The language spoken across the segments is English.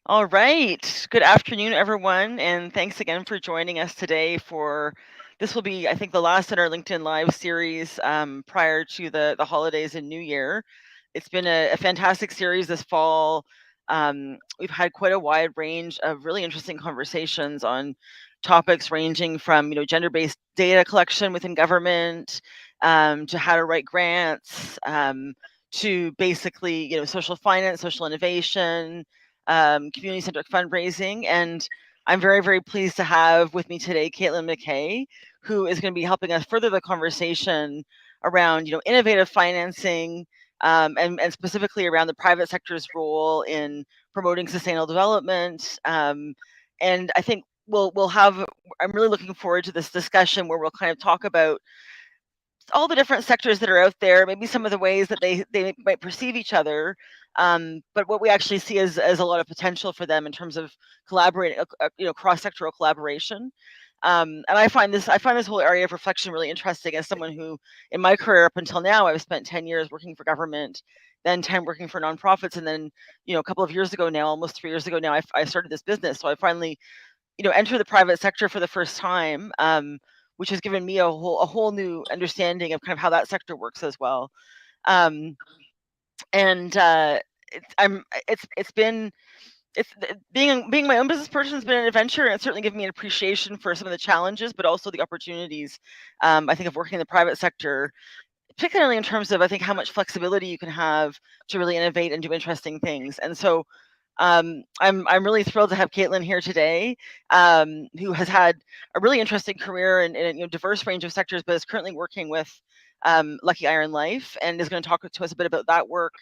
All right. Good afternoon, everyone, and thanks again for joining us today for this will be, I think, the last in our LinkedIn Live series prior to the holidays and New Year. It's been a fantastic series this fall. We've had quite a wide range of really interesting conversations on topics ranging from, gender-based data collection within government, to how to write grants, to basically, social finance, social innovation, community-centric fundraising. And I'm very, very pleased to have with me today Caitlin McKay, who is going to be helping us further the conversation around, innovative financing, and specifically around the private sector's role in promoting sustainable development. And I think we'll have. I'm really looking forward to this discussion where we'll kind of talk about all the different sectors that are out there, maybe some of the ways that they might perceive each other, but what we actually see as a lot of potential for them in terms of collaborating, cross sectoral collaboration. And I find this whole area of reflection really interesting as someone who, in my career up until now, I've spent 10 years working for government, then 10 working for nonprofits, and then a couple of years ago now, almost 3 years ago now, I started this business. So I finally enter the private sector for the first time, which has given me a whole new understanding of kind of how that sector works as well. Um, and it's been being my own business person has been an adventure, and it's certainly given me an appreciation for some of the challenges, but also the opportunities. I think of working in the private sector, particularly in terms of I think how much flexibility you can have to really innovate and do interesting things. And so I'm really thrilled to have Caitlin here today, who has had a really interesting career in a diverse range of sectors, but is currently working with Lucky Iron Life and is going to talk to us a bit about that work,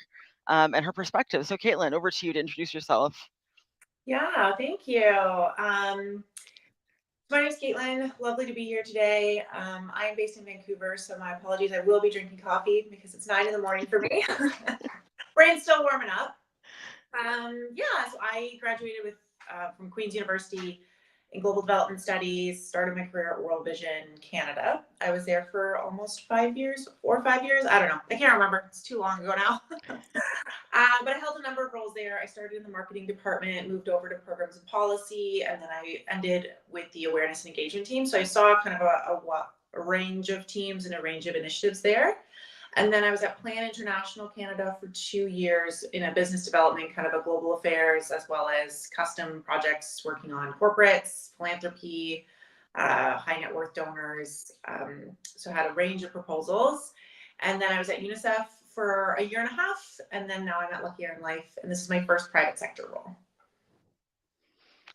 and her perspective. So, Caitlin, over to you to introduce yourself. Yeah, thank you. My name is Caitlin. Lovely to be here today. I am based in Vancouver, so my apologies. I will be drinking coffee because it's 9 in the morning for me. Brain's still warming up. So I graduated from Queen's University in Global Development Studies, started my career at World Vision Canada. I was there for almost 5 years, 4 or 5 years. I don't know. I can't remember. It's too long ago now. But I held a number of roles there. I started in the marketing department, moved over to programs and policy, and then I ended with the awareness and engagement team. So I saw kind of a range of teams and a range of initiatives there. And then I was at Plan International Canada for 2 years in a business development, kind of a global affairs, as well as custom projects working on corporates, philanthropy, high net worth donors. So I had a range of proposals. And then I was at UNICEF for a year and a half. And then now I'm at Lucky Iron Life. And this is my first private sector role.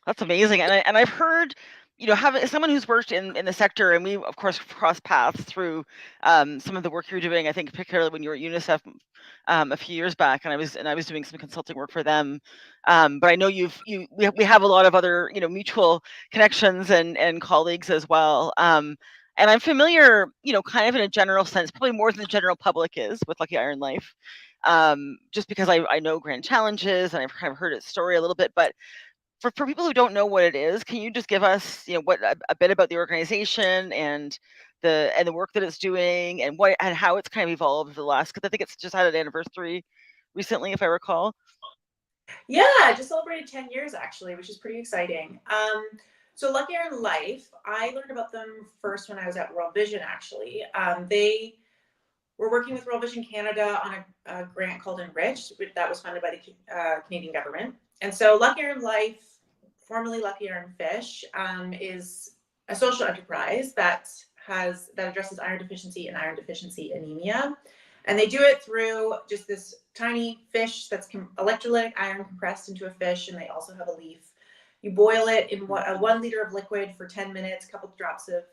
That's amazing, and I've heard, having someone who's worked in the sector, and we of course crossed paths through some of the work you're doing. I think particularly when you were at UNICEF a few years back, and I was doing some consulting work for them. But I know we have a lot of other mutual connections and colleagues as well. And I'm familiar, kind of in a general sense, probably more than the general public is with Lucky Iron Life, just because I know Grand Challenges and I've kind of heard its story a little bit, but for people who don't know what it is, can you just give us, what a bit about the organization and the work that it's doing and what and how it's kind of evolved over the last? Because I think it's just had an anniversary recently, if I recall. Yeah, I just celebrated 10 years actually, which is pretty exciting. So Lucky Iron Life, I learned about them first when I was at World Vision actually. They were working with World Vision Canada on a grant called Enrich that was funded by the Canadian government. And so Lucky Iron Life, formerly Lucky Iron Fish, is a social enterprise that addresses iron deficiency and iron deficiency anemia. And they do it through just this tiny fish that's electrolytic iron compressed into a fish, and they also have a leaf. You boil it in 1 liter of liquid for 10 minutes, a couple of drops of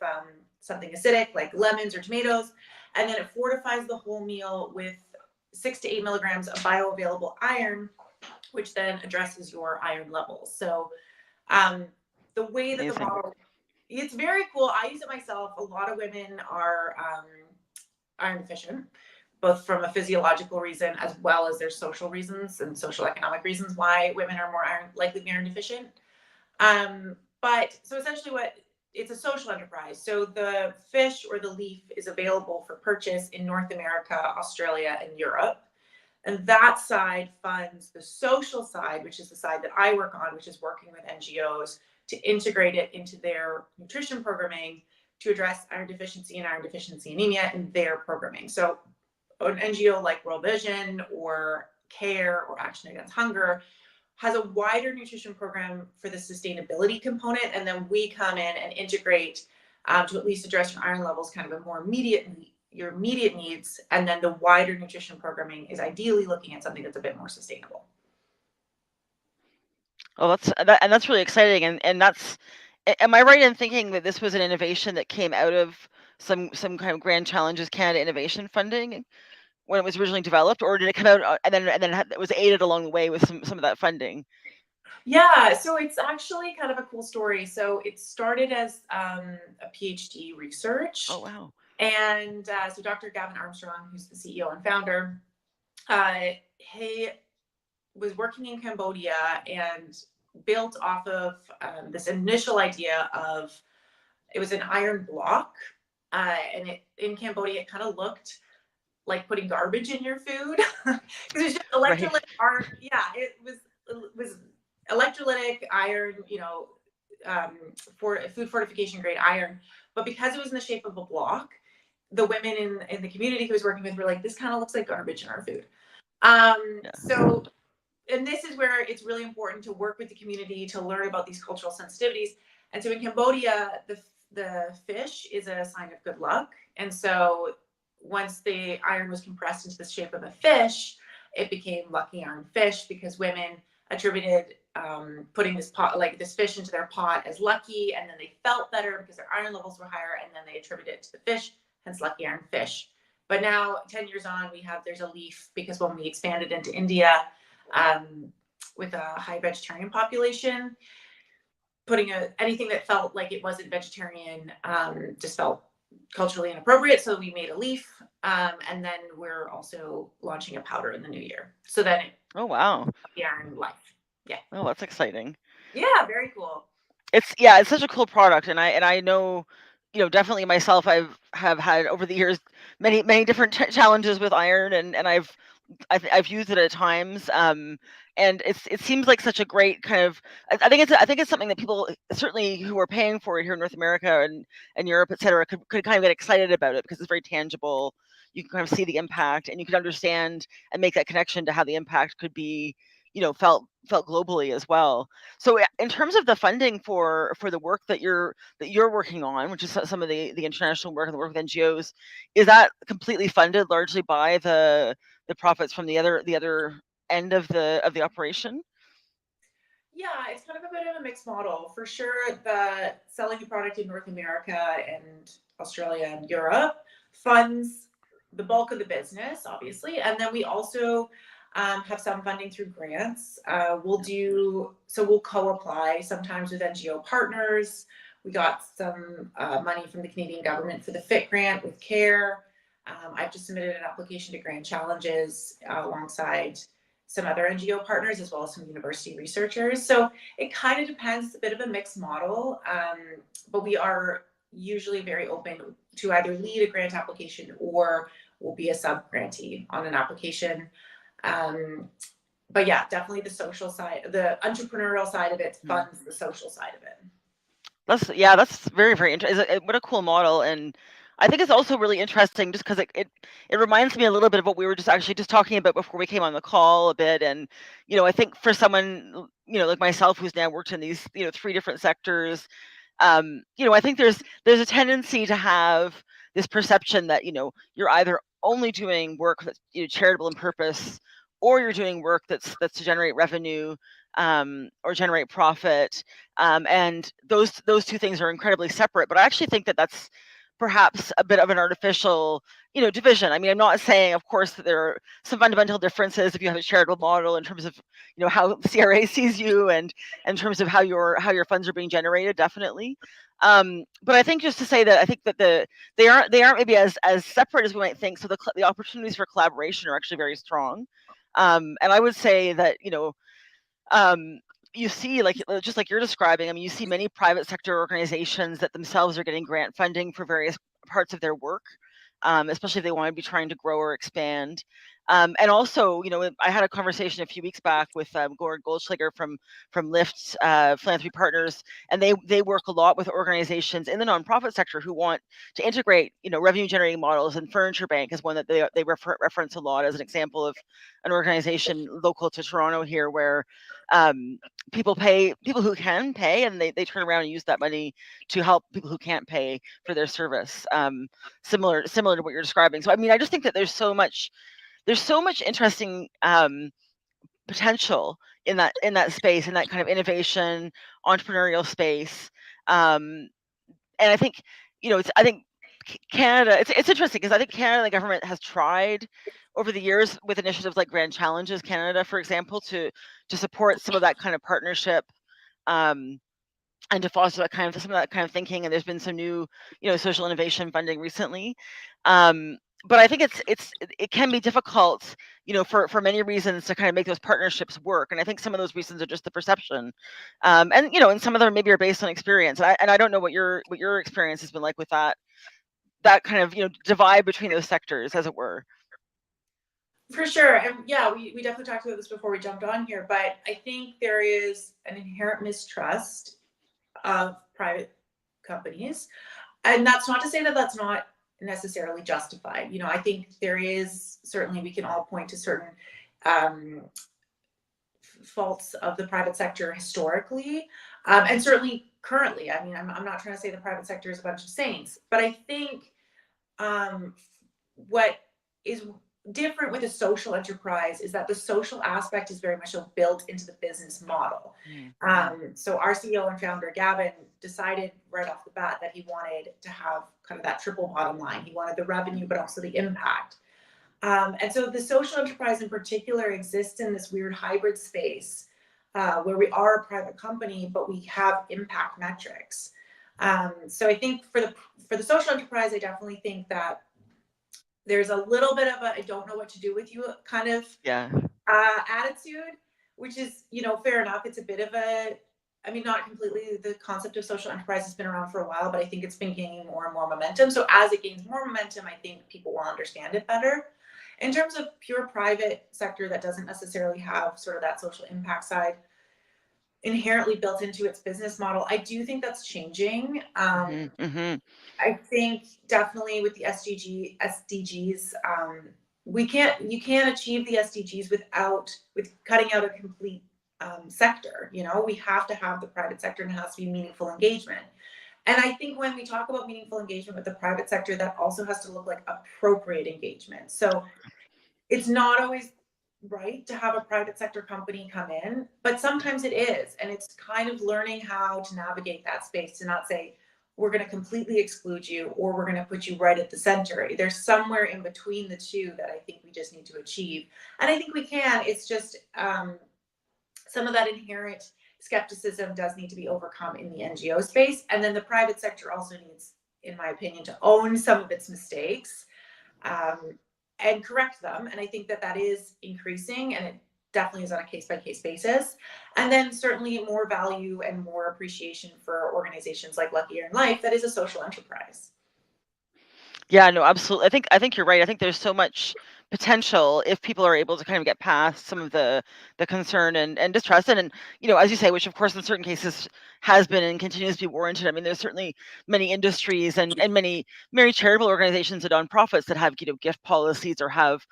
something acidic like lemons or tomatoes, and then it fortifies the whole meal with 6 to 8 milligrams of bioavailable iron, which then addresses your iron levels. So the way that the Amazing. model, it's very cool. I use it myself. A lot of women are iron deficient, both from a physiological reason as well as their social reasons and social economic reasons why women are more likely to be iron deficient. But so essentially it's a social enterprise. So the fish or the leaf is available for purchase in North America, Australia, and Europe. And that side funds the social side, which is the side that I work on, which is working with NGOs to integrate it into their nutrition programming to address iron deficiency and iron deficiency anemia in their programming. So an NGO like World Vision or CARE or Action Against Hunger has a wider nutrition program for the sustainability component, and then we come in and integrate to at least address your iron levels, kind of a more immediate your immediate needs, and then the wider nutrition programming is ideally looking at something that's a bit more sustainable. Oh, that's really exciting, and that's am I right in thinking that this was an innovation that came out of some kind of Grand Challenges Canada innovation funding when it was originally developed, or did it come out and then it was aided along the way with some of that funding? Yeah, so it's actually kind of a cool story. So it started as a PhD Oh, research, wow. and so Dr. Gavin Armstrong, who's the CEO and founder, he was working in Cambodia and built off of this initial idea of it was an iron block, and it in Cambodia it kind of looked like putting garbage in your food because it's just Right. electrolytic iron. Yeah, it was electrolytic iron, for food fortification grade iron. But because it was in the shape of a block, the women in the community he was working with were like, this kind of looks like garbage in our food. Yeah. So and this is where it's really important to work with the community to learn about these cultural sensitivities. And so in Cambodia, the fish is a sign of good luck. And so once the iron was compressed into the shape of a fish, it became lucky iron fish because women attributed putting this pot, like this fish, into their pot as lucky, and then they felt better because their iron levels were higher, and then they attributed it to the fish, hence lucky iron fish. But now, 10 years on, there's a leaf because when we expanded into India, um, with a high vegetarian population, putting anything that felt like it wasn't vegetarian just felt culturally inappropriate. So we made a leaf, and then we're also launching a powder in the new year. So then Oh, wow. the iron life. Yeah. Oh, that's exciting. Yeah, very cool. It's such a cool product, and I know, definitely myself, have had over the years many different challenges with iron, and I've used it at times, and it seems like such a great kind of. I think it's something that people certainly who are paying for it here in North America and Europe, et cetera, could kind of get excited about it because it's very tangible. You can kind of see the impact, and you can understand and make that connection to how the impact could be, felt globally as well. So in terms of the funding for the work that you're working on, which is some of the international work and the work with NGOs, is that completely funded largely by the profits from the other end of the operation? Yeah, it's kind of a bit of a mixed model. For sure, the selling the product in North America and Australia and Europe funds the bulk of the business, obviously. And then we also have some funding through grants. We'll co-apply sometimes with NGO partners. We got some money from the Canadian government for the FIT grant with CARE. I've just submitted an application to Grand Challenges alongside some other NGO partners as well as some university researchers. So it kind of depends. It's a bit of a mixed model, but we are usually very open to either lead a grant application or will be a sub grantee on an application. But yeah, definitely the social side, the entrepreneurial side of it Mhm. funds the social side of it. That's very, very interesting. What a cool model, and I think it's also really interesting just because it reminds me a little bit of what we were just talking about before we came on the call a bit. And I think for someone like myself who's now worked in these three different sectors, I think there's a tendency to have this perception that you're either only doing work that's charitable in purpose, or you're doing work that's to generate revenue, or generate profit, and those two things are incredibly separate. But I actually think that that's perhaps a bit of an artificial division. I mean, I'm not saying, of course, that there are some fundamental differences if you have a charitable model in terms of how CRA sees you, and in terms of how your funds are being generated, definitely. But I think just to say that I think that they aren't maybe as separate as we might think. So the opportunities for collaboration are actually very strong. And I would say that um, you see, like just like you're describing, I mean, you see many private sector organizations that themselves are getting grant funding for various parts of their work, especially if they want to be trying to grow or expand. And also, I had a conversation a few weeks back with Gord Goldschlager from Lyft Philanthropy Partners, and they work a lot with organizations in the nonprofit sector who want to integrate, revenue generating models. And Furniture Bank is one that they reference a lot as an example of an organization local to Toronto here, where people who can pay, and they turn around and use that money to help people who can't pay for their service. Similar to what you're describing. So I mean, I just think that there's so much interesting potential in that space, in that kind of innovation, entrepreneurial space. And I think, I think Canada, it's interesting because I think Canada, the government has tried over the years with initiatives like Grand Challenges Canada, for example, to support some of that kind of partnership, um, and to foster some of that kind of thinking. And there's been some new, social innovation funding recently. But I think it can be difficult, for many reasons, to kind of make those partnerships work. And I think some of those reasons are just the perception, and some of them maybe are based on experience. And I don't know what your experience has been like with that kind of divide between those sectors, as it were. For sure. And yeah, we definitely talked about this before we jumped on here, but I think there is an inherent mistrust of private companies. And that's not to say that that's not necessarily justified. I think there is certainly, we can all point to certain um, faults of the private sector historically, and certainly currently. I mean, I'm not trying to say the private sector is a bunch of saints, but I think um, what is different with a social enterprise is that the social aspect is very much so built into the business model. So our CEO and founder, Gavin, decided right off the bat that he wanted to have kind of that triple bottom line. He wanted the revenue, but also the impact. And so the social enterprise in particular exists in this weird hybrid space where we are a private company, but we have impact metrics. So I think for the social enterprise, I definitely think that there's a little bit of a I don't know what to do with you kind of Yeah. attitude, which is, fair enough. It's a bit of a, I mean, not completely. The concept of social enterprise has been around for a while, but I think it's been gaining more and more momentum. So as it gains more momentum, I think people will understand it better. In terms of pure private sector that doesn't necessarily have sort of that social impact side inherently built into its business model, I do think that's changing. Hmm. I think definitely with the SDGs, you can't achieve the SDGs with cutting out a complete sector. We have to have the private sector, and it has to be meaningful engagement. And I think when we talk about meaningful engagement with the private sector, that also has to look like appropriate engagement. So it's not always right to have a private sector company come in, but sometimes it is. And it's kind of learning how to navigate that space, to not say, we're going to completely exclude you or we're going to put you right at the center. There's somewhere in between the two that I think we just need to achieve. And I think we can. It's just some of that inherent skepticism does need to be overcome in the NGO space. And then the private sector also needs, in my opinion, to own some of its mistakes um, and correct them. And I think that is increasing, and it definitely is on a case by case basis. And then certainly more value and more appreciation for organizations like Lucky Earn Life that is a social enterprise. Yeah, no, absolutely. I think you're right. I think there's so much potential if people are able to kind of get past some of the concern and distrust, and as you say, which of course in certain cases has been and continues to be warranted. I mean, there's certainly many industries and many charitable organizations and nonprofits that have gift policies or have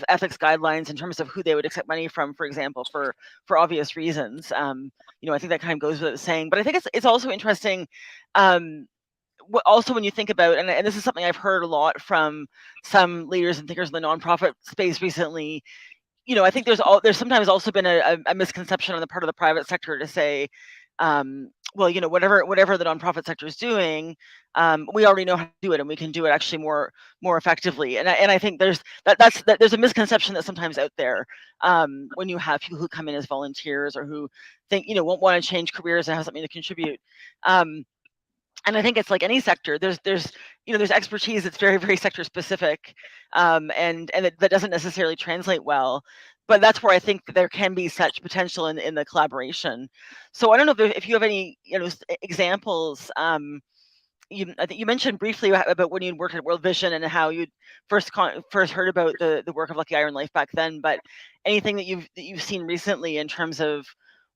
ethics guidelines in terms of who they would accept money from, for example, for obvious reasons. I think that kind of goes without saying, but I think it's also interesting. Um, Also, when you think about, and this is something I've heard a lot from some leaders and thinkers in the nonprofit space recently, I think there's sometimes also been a misconception on the part of the private sector to say, well, whatever the nonprofit sector is doing, we already know how to do it, and we can do it actually more effectively. And I think there's a misconception that's sometimes out there, when you have people who come in as volunteers or who think won't want to change careers and have something to contribute. And I think it's like any sector. There's expertise that's very very sector specific, and that doesn't necessarily translate well. But that's where I think that there can be such potential in the collaboration. So I don't know if you have any examples, I think you mentioned briefly about when you worked at World Vision and how you first heard about the work of Lucky Iron Life back then. But anything that you've seen recently in terms of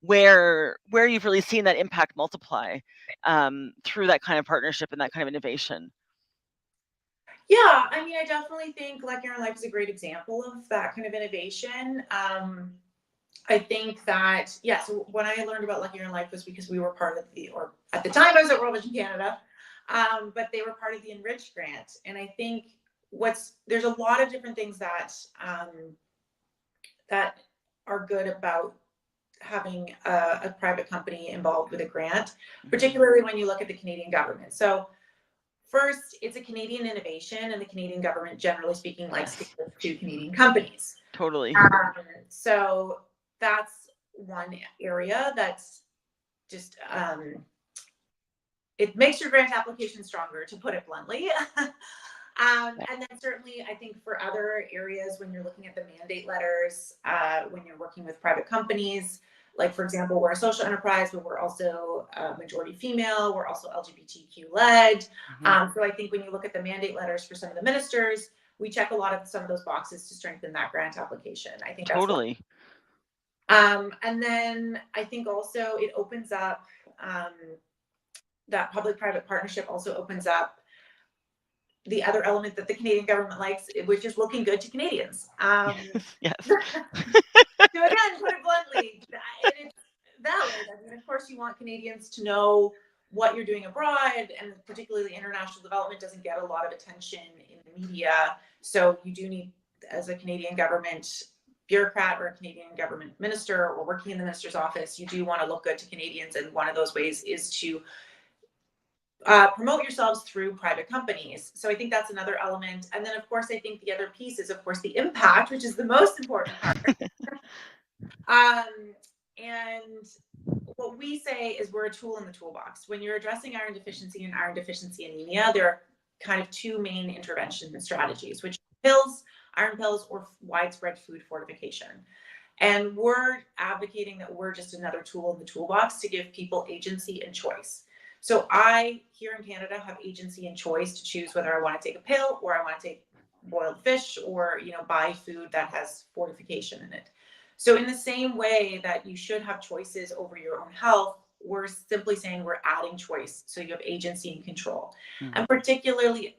where you've really seen that impact multiply through that kind of partnership and that kind of innovation. Yeah, I mean, I definitely think Lucky Iron Life is a great example of that kind of innovation. I think that, yeah, so when I learned about Lucky Iron Life was because we were part of or at the time I was at World Vision Canada, but they were part of the Enrich grant. And I think there's a lot of different things that are good about having a private company involved with a grant, particularly when you look at the Canadian government. So first, it's a Canadian innovation, and the Canadian government, generally speaking, likes to Yes, give to Canadian companies. totally. So that's one area that's just it makes your grant application stronger, to put it bluntly. And then certainly, I think for other areas, when you're looking at the mandate letters, when you're working with private companies, like for example, we're a social enterprise, but we're also majority female, we're also LGBTQ led. So I think when you look at the mandate letters for some of the ministers, we check a lot of some of those boxes to strengthen that grant application. I think that's one. Totally. And then I think also it opens up that public-private partnership also opens up the other element that the Canadian government likes, which is looking good to Canadians. Yes. So again, put it bluntly, and it's valid. I mean, of course, you want Canadians to know what you're doing abroad, and particularly international development doesn't get a lot of attention in the media. So you do need, as a Canadian government bureaucrat or a Canadian government minister or working in the minister's office, you do want to look good to Canadians. And one of those ways is to promote yourselves through private companies. So I think that's another element. And then, of course, I think the other piece is, of course, the impact, which is the most important part. And what we say is we're a tool in the toolbox. When you're addressing iron deficiency and iron deficiency anemia, there are kind of two main intervention strategies, which are pills, iron pills, or widespread food fortification. And we're advocating that we're just another tool in the toolbox to give people agency and choice. So I, here in Canada, have agency and choice to choose whether I want to take a pill or I want to take boiled fish or, buy food that has fortification in it. So in the same way that you should have choices over your own health, we're simply saying we're adding choice. So you have agency and control. And particularly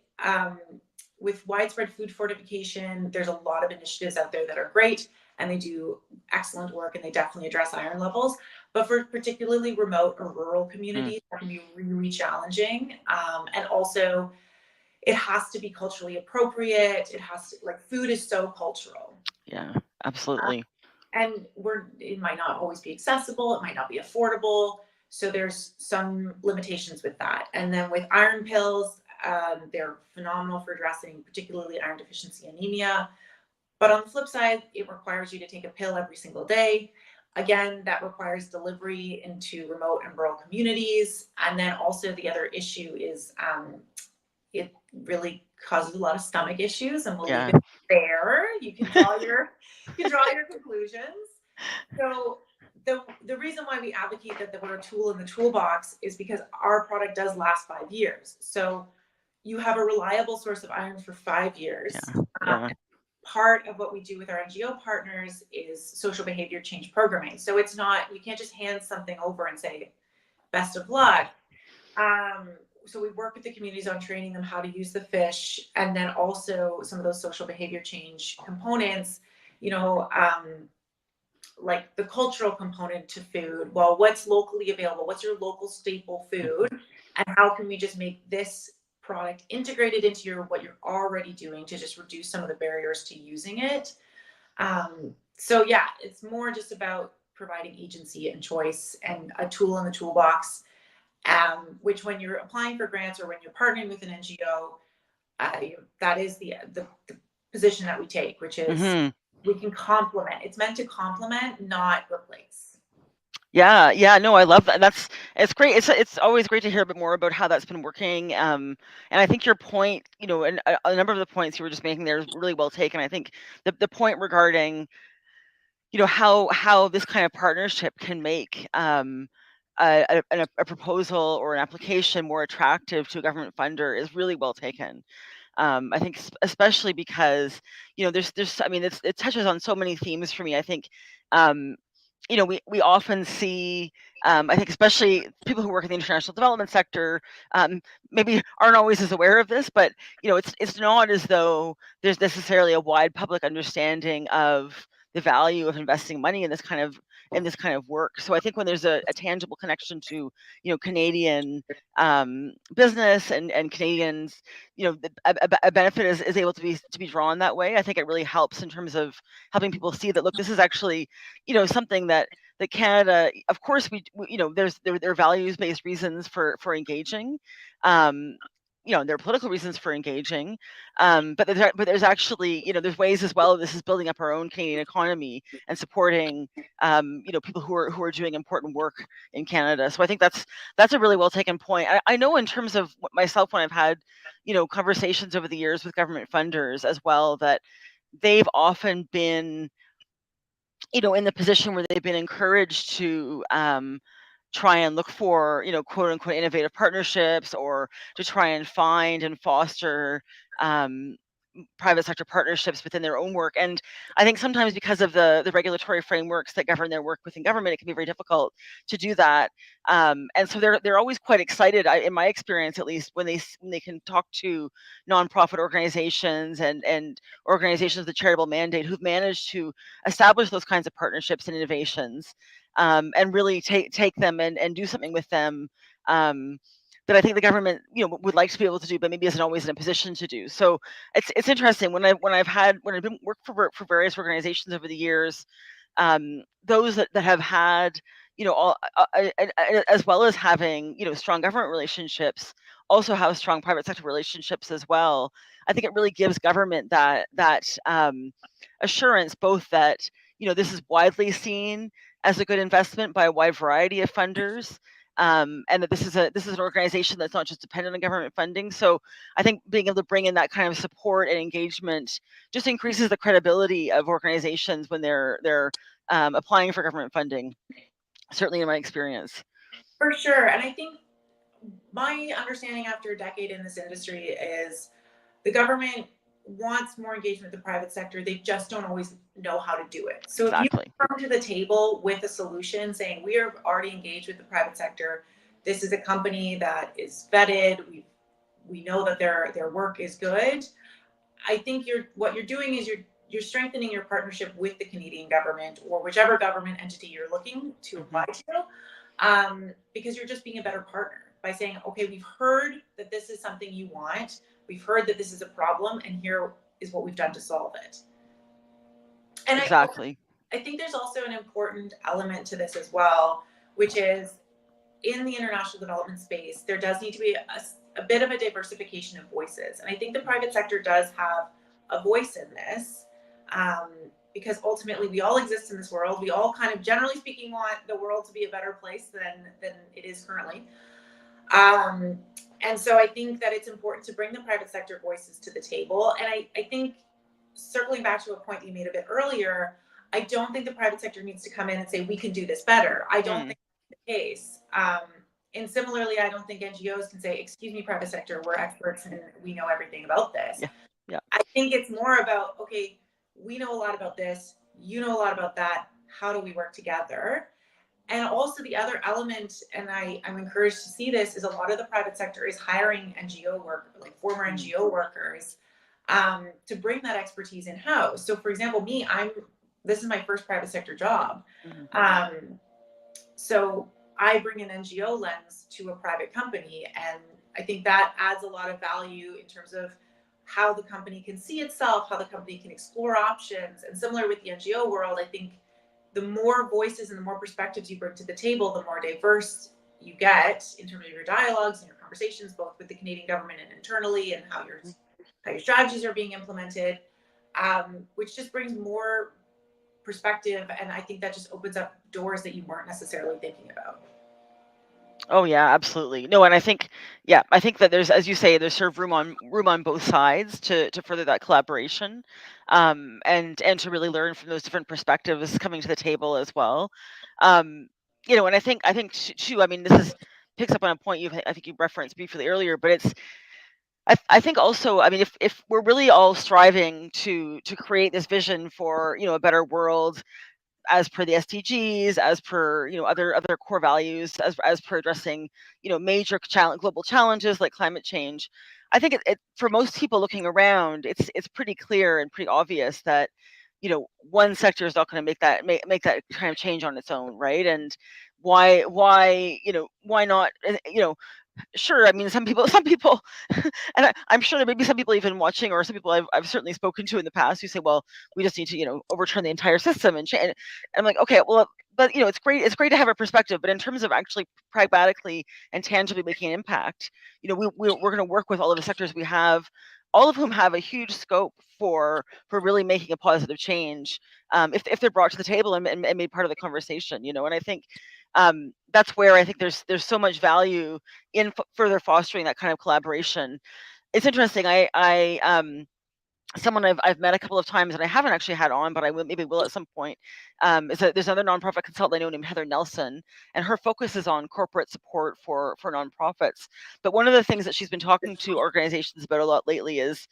with widespread food fortification, there's a lot of initiatives out there that are great and they do excellent work and they definitely address iron levels. But for particularly remote or rural communities, that can be really challenging. And also, it has to be culturally appropriate. It has to, like, food is so cultural. Yeah, absolutely. And it might not always be accessible. It might not be affordable. So there's some limitations with that. And then with iron pills, they're phenomenal for addressing particularly iron deficiency anemia. But on the flip side, it requires you to take a pill every single day. Again, that requires delivery into remote and rural communities. And then also the other issue is it really causes a lot of stomach issues, and we'll leave it there. You can draw your conclusions. So the reason why we advocate that we're a tool in the toolbox is because our product does last 5 years. So you have a reliable source of iron for 5 years. Part of what we do with our NGO partners is social behavior change programming. So it's not, you can't just hand something over and say, best of luck. So we work with the communities on training them how to use the fish, and then also some of those social behavior change components, like the cultural component to food. Well, what's locally available? What's your local staple food? And how can we just make this product integrated into what you're already doing to just reduce some of the barriers to using it? So yeah, it's more just about providing agency and choice and a tool in the toolbox, which when you're applying for grants or when you're partnering with an NGO, that is the position that we take, which is we can complement. It's meant to complement, not replace. Yeah, no, I love that. It's great. It's always great to hear a bit more about how that's been working. And I think your point, and a number of the points you were just making there is really well taken. I think the point regarding, how this kind of partnership can make a proposal or an application more attractive to a government funder is really well taken. I think especially because there's I mean it touches on so many themes for me. I think um, we often see, I think especially people who work in the international development sector, um, maybe aren't always as aware of this, but it's not as though there's necessarily a wide public understanding of the value of investing money in this kind of work. So I think when there's a tangible connection to Canadian business and Canadians, a benefit is able to be drawn that way. I think it really helps in terms of helping people see that, look, this is actually something that Canada, of course, there are values based reasons for engaging. Um, there are political reasons for engaging, but there's actually there's ways as well. This is building up our own Canadian economy and supporting people who are doing important work in Canada. So I think that's a really well taken point. I know in terms of myself, when I've had conversations over the years with government funders as well, that they've often been in the position where they've been encouraged to try and look for, quote unquote, innovative partnerships, or to try and find and foster um, private sector partnerships within their own work. And I think sometimes because of the regulatory frameworks that govern their work within government, it can be very difficult to do that. And so they're always quite excited, in my experience at least, when they can talk to nonprofit organizations and organizations with a charitable mandate who've managed to establish those kinds of partnerships and innovations, and really take them and do something with them. That I think the government, would like to be able to do, but maybe isn't always in a position to do. So it's interesting when I've been worked for various organizations over the years, those that have had all as well as having strong government relationships, also have strong private sector relationships as well. I think it really gives government that assurance, both that this is widely seen as a good investment by a wide variety of funders, and that this is an organization that's not just dependent on government funding. So I think being able to bring in that kind of support and engagement just increases the credibility of organizations when they're applying for government funding. Certainly, in my experience. For sure. And I think my understanding after a decade in this industry is the government wants more engagement with the private sector. They just don't always know how to do it. So if you Exactly. come to the table with a solution saying we are already engaged with the private sector, this is a company that is vetted, we know that their work is good. I think what you're doing is you're strengthening your partnership with the Canadian government or whichever government entity you're looking to apply to, because you're just being a better partner by saying, okay, we've heard that this is something you want, we've heard that this is a problem, and here is what we've done to solve it. And Exactly. I think there's also an important element to this as well, which is in the international development space, there does need to be a bit of a diversification of voices. And I think the private sector does have a voice in this, because ultimately we all exist in this world. We all kind of, generally speaking, want the world to be a better place than it is currently. And so I think that it's important to bring the private sector voices to the table. And I think, circling back to a point you made a bit earlier, I don't think the private sector needs to come in and say, we can do this better. I don't think that's the case. And similarly, I don't think NGOs can say, excuse me, private sector, we're experts and we know everything about this. Yeah. Yeah. I think it's more about, okay, we know a lot about this, you know a lot about that, how do we work together? And also the other element, and I'm encouraged to see this, is a lot of the private sector is hiring NGO work, like former NGO workers, to bring that expertise in-house. So for example, this is my first private sector job. So I bring an NGO lens to a private company, and I think that adds a lot of value in terms of how the company can see itself, how the company can explore options. And similar with the NGO world, I think the more voices and the more perspectives you bring to the table, the more diverse you get in terms of your dialogues and your conversations, both with the Canadian government and internally, and how your strategies are being implemented, which just brings more perspective. And I think that just opens up doors that you weren't necessarily thinking about. Oh yeah, absolutely. No, and I think that there's, as you say, there's sort of room on both sides to further that collaboration, and to really learn from those different perspectives coming to the table as well. Um, And I think too. I mean, this is picks up on a point I think you referenced briefly earlier, but it's I think also, I mean, if we're really all striving to create this vision for a better world as per the SDGs, as per other core values, as per addressing major global challenges like climate change. I think for most people looking around, it's pretty clear and pretty obvious that one sector is not going to make that kind of change on its own, right? And why not? Sure, I mean, some people, and I'm sure there may be some people even watching, or some people I've certainly spoken to in the past who say, well, we just need to overturn the entire system and change. And I'm like, okay, well, but it's great to have a perspective, but in terms of actually pragmatically and tangibly making an impact, we're going to work with all of the sectors we have, all of whom have a huge scope for really making a positive change, if they're brought to the table and made part of the conversation. And I think that's where I think there's so much value in further fostering that kind of collaboration. It's interesting. Someone I've met a couple of times and I haven't actually had on, but I maybe will at some point. There's another nonprofit consultant I know named Heather Nelson, and her focus is on corporate support for nonprofits. But one of the things that she's been talking to organizations about a lot lately is,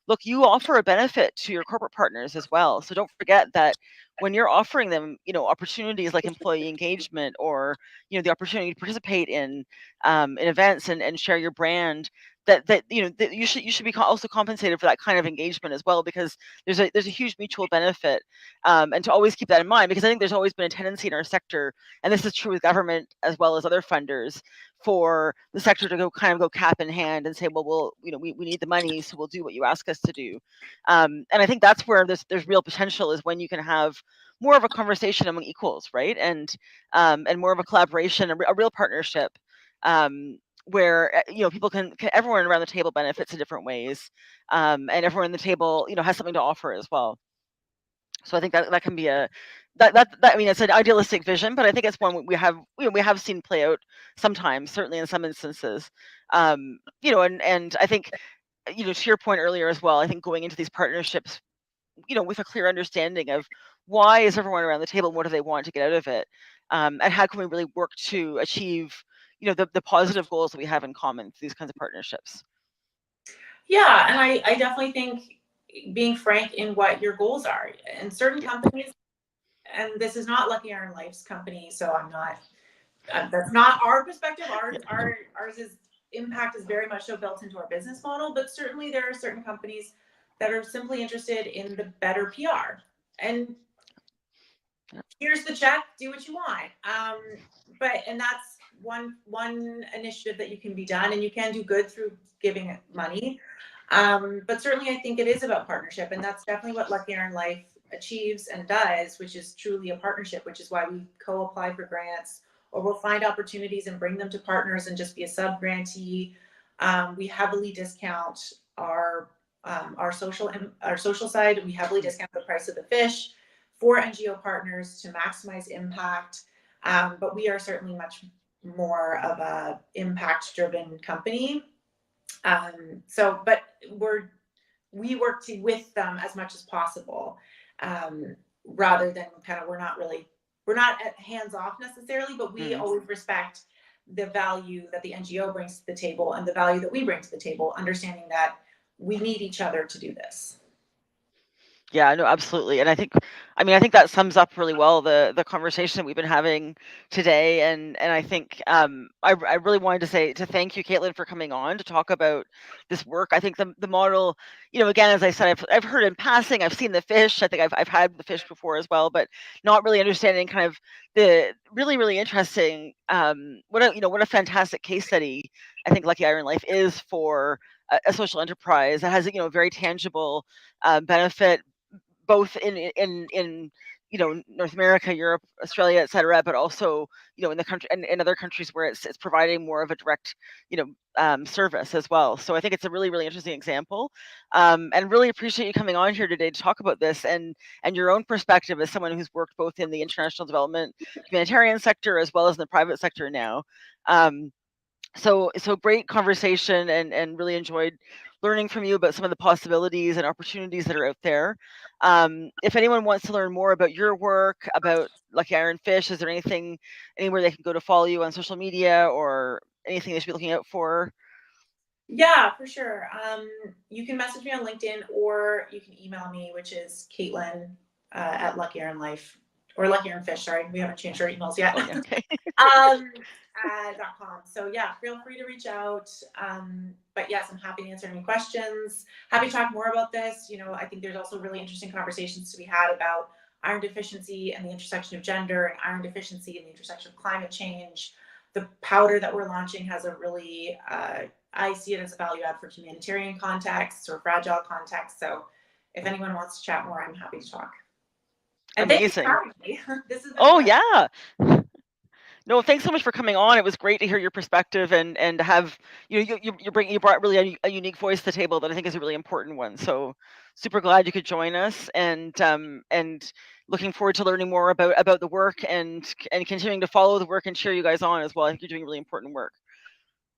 look, you offer a benefit to your corporate partners as well. So don't forget that when you're offering them, opportunities like employee engagement, or the opportunity to participate in events and share your brand, that you should be also compensated for that kind of engagement as well, because there's a huge mutual benefit, and to always keep that in mind, because I think there's always been a tendency in our sector, and this is true with government as well as other funders, for the sector to go cap in hand and say, well, we need the money, so we'll do what you ask us to do. And I think that's where there's real potential, is when you can have more of a conversation among equals, right? And more of a collaboration, a real partnership, where people everyone around the table benefits in different ways, and everyone on the table has something to offer as well. So I think that can be that I mean, it's an idealistic vision, but I think it's one we have seen play out sometimes, certainly in some instances. And I think, to your point earlier as well, I think going into these partnerships, with a clear understanding of why is everyone around the table, and what do they want to get out of it, and how can we really work to achieve the positive goals that we have in common through these kinds of partnerships. Yeah, and I definitely think being frank in what your goals are. And certain Yeah. companies, and this is not Lucky Iron Life's company, so I'm not. That's not our perspective. Ours is impact is very much so built into our business model. But certainly there are certain companies that are simply interested in the better PR. And Yeah. here's the check, do what you want. And that's one initiative that you can be done, and you can do good through giving money. But certainly I think it is about partnership, and that's definitely what Lucky Iron Life achieves and does, which is truly a partnership, which is why we co-apply for grants, or we'll find opportunities and bring them to partners and just be a sub grantee. We heavily discount our social side. We heavily discount the price of the fish for NGO partners to maximize impact. But we are certainly much more of a impact driven company. But we work with them as much as possible, rather than we're not hands off necessarily, but we always respect the value that the NGO brings to the table and the value that we bring to the table, understanding that we need each other to do this. Yeah, no, absolutely. And I think that sums up really well the conversation that we've been having today. And I think I really wanted to thank you, Caitlin, for coming on to talk about this work. I think the model, again, as I said, I've heard in passing, I've seen the fish. I think I've had the fish before as well, but not really understanding kind of the really, really interesting, what a fantastic case study I think Lucky Iron Life is for a social enterprise that has very tangible benefit, both in North America, Europe, Australia, et cetera, but also in the country and in other countries where it's providing more of a direct service as well. So I think it's a really, really interesting example, and really appreciate you coming on here today to talk about this, and your own perspective as someone who's worked both in the international development humanitarian sector as well as in the private sector now. So great conversation, and really enjoyed learning from you about some of the possibilities and opportunities that are out there. If anyone wants to learn more about your work, about Lucky Iron Fish, is there anything, anywhere they can go to follow you on social media, or anything they should be looking out for? Yeah, for sure. You can message me on LinkedIn or you can email me, which is Caitlin at Lucky Iron Life or Lucky Iron Fish. Sorry, we haven't changed our emails yet. Oh, yeah. Okay. um, .com. So yeah, feel free to reach out. But yes, I'm happy to answer any questions. Happy to talk more about this. You know, I think there's also really interesting conversations to be had about iron deficiency and the intersection of gender, and iron deficiency and the intersection of climate change. The powder that we're launching has a really, I see it as a value add for humanitarian contexts or fragile contexts. So if anyone wants to chat more, I'm happy to talk. And thank you for Amazing. having me. This has been Oh, fun. yeah. No, thanks so much for coming on. It was great to hear your perspective, and to have, you brought really a unique voice to the table that I think is a really important one. So super glad you could join us, and looking forward to learning more about the work, and continuing to follow the work and cheer you guys on as well. I think you're doing really important work.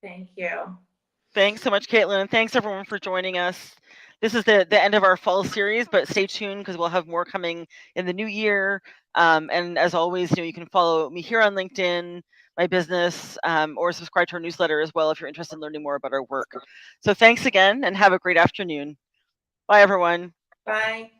Thank you. Thanks so much, Caitlin, and thanks everyone for joining us. This is the end of our fall series, but stay tuned because we'll have more coming in the new year. And as always, you can follow me here on LinkedIn, my business, or subscribe to our newsletter as well if you're interested in learning more about our work. So thanks again, and have a great afternoon. Bye, everyone. Bye.